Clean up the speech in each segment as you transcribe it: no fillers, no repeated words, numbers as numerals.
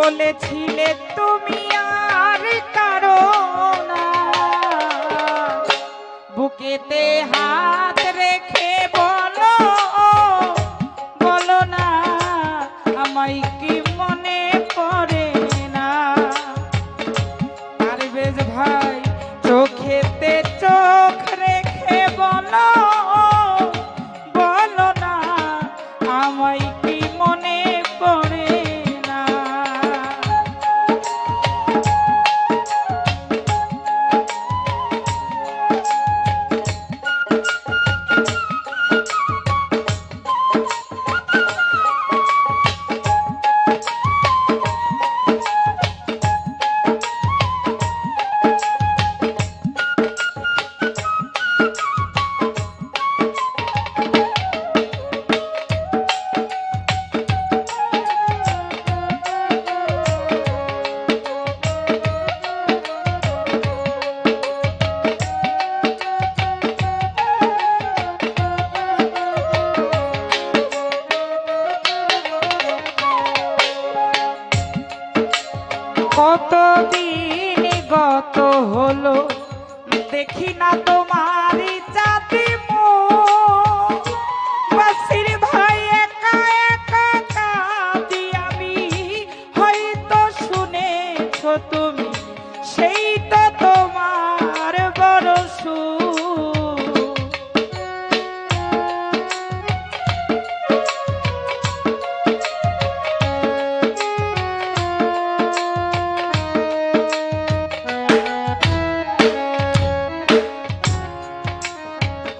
বলেছিলে তুমি আর কারো না, বুকেতে হাত রেখে বলো, বলো না আমায় কি মনে পড়ে না। আর বেশ ভাই চোখেতে চোখ রেখে বলো, বলো না আমায় কি মনে পড়ে না। কতদিন গত হলো দেখি না তোমারই জাতি মুখ, বাসির ভাই একা একা কাঁদি আমি, হয়তো শুনেছো তুমি সেই তো তোমার বড় সুখ।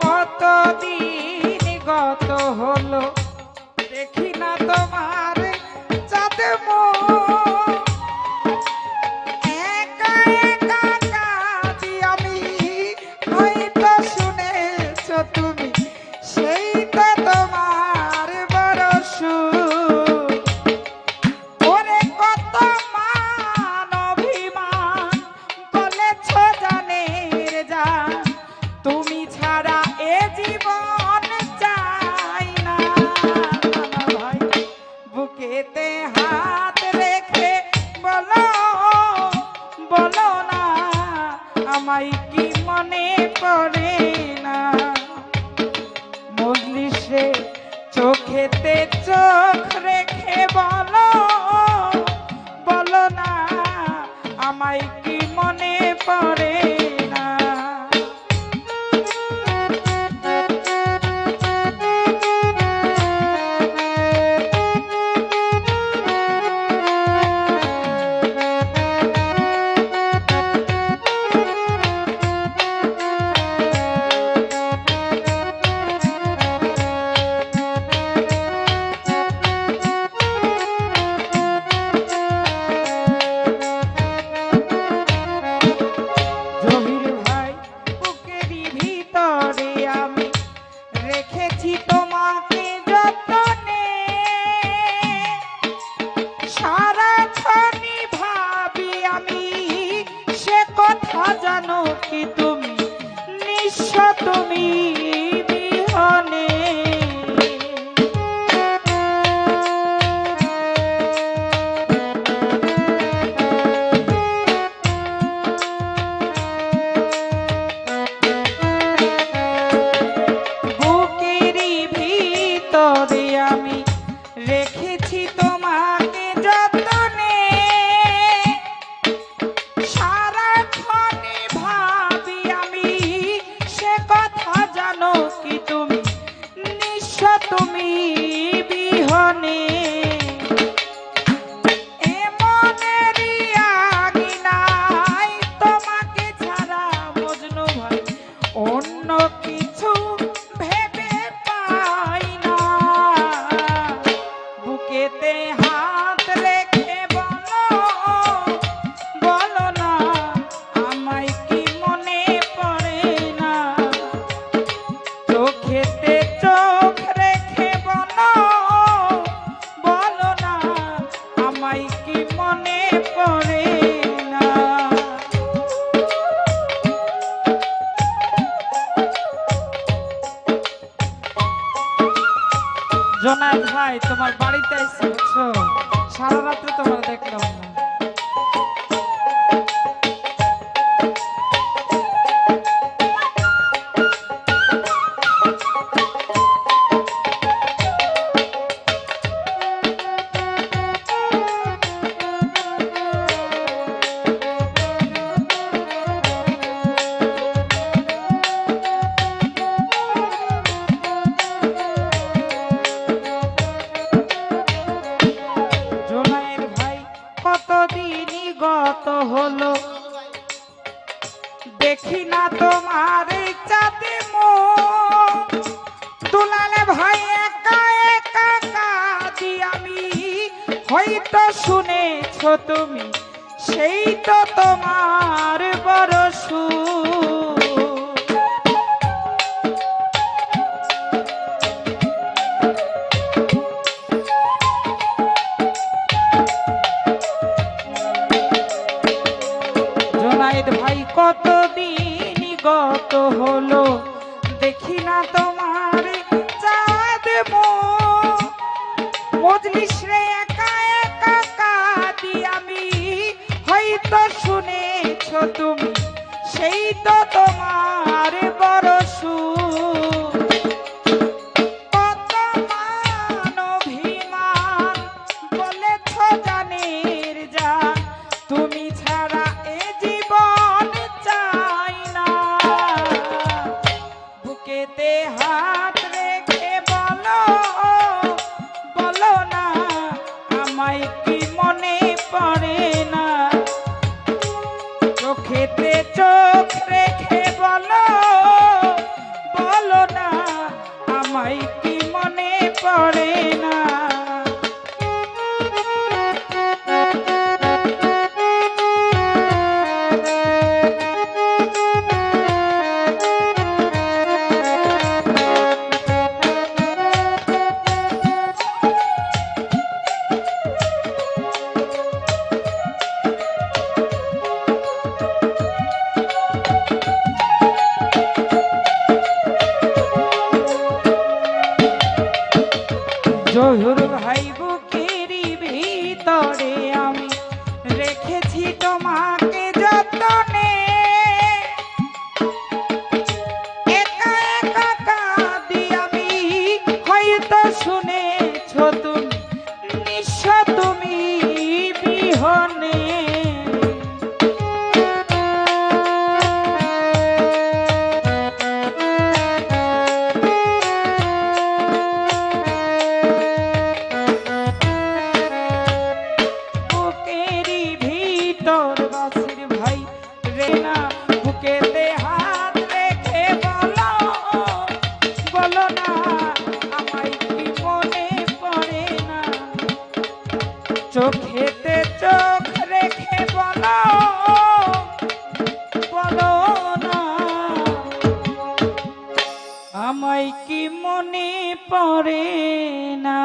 কতদিন গত হলো দেখি না তোমার চাঁদ মুখ, একা একা কাঁদি আমি, হয়তো শুনেছো তুমি সেই তো তোমার বড় সুখ। ওরে কত মান অভিমান বলেছ জানের জান, তুমি ছাড়া এ জীবন চাই না। ভাই বুকেতে হাত রেখে বলো, বলো না আমায় কি মনে পড়ে না। মজলিসে চোখেতে চোখ রেখে বলো, বলো না আমায় কি মনে পড়ে না। রেখেছি তোমাকে যতনে, সারাক্ষণই ভাবি আমি সে কথা জানো কি তুমি, নিঃস্ব তুমি বিহনে। আমি রেখেছি তোমাকে যতনে, সারাক্ষণই ভাবি আমি সে কথা জানো কি তুমি, নিঃস্ব তুমি বিহনে। এমনেরই আঙিনায় তোমাকে ছাড়া মজনু ভাই অন্য কিছু ভেবে পাই না। বুকেতে হাত রেখে বলো, বলো না আমায় কি মনে পড়ে না। চোখেতে চোখ রেখে বলো, বলো না আমায় কি মনে পড়ে না। জোনায়েদ ভাই তোমার বাড়িতে এসে বুঝছো, সারা রাত্রে তোমার দেখলাম না। কতদিনই গত হলো দেখি না তোমার চাঁদে মন। দুলালে ভাই একা একা কাঁদি আমি, হয়তো শুনেছো তুমি সেই তো তোমার বড় সুখ। ভাই কতদিন গত হলো দেখি না তোমার চাঁদ মজলিস রে একা একা কাঁদি আমি, হয়তো শুনেছো তুমি সেই তো তোমার বড় সুখ। কত মান অভিমান বলেছ জানের জান, তুমি ছাড়া এ জীবন চাই না। বুকেতে হাত রেখে বলো বলো না, আমায় কি মনে পড়ে না। চোখেতে চোখ রেখে বলো বলো না, আমায় কি মনে পড়ে না। জহুর ভাই বুকেরই ভিতরে আমি রেখেছি তোমাকে যতনে, একা একা কাঁদি আমি, হয়তো শুনেছো তুমি নিঃস্ব তুমি বিহনে। ভাই রে না বুকেতে হাত রেখে বলো বলো না, আমায় কি মনে পড়ে না। চোখেতে চোখ রেখে বলো বলো না, আমায় কি মনে পড়ে না।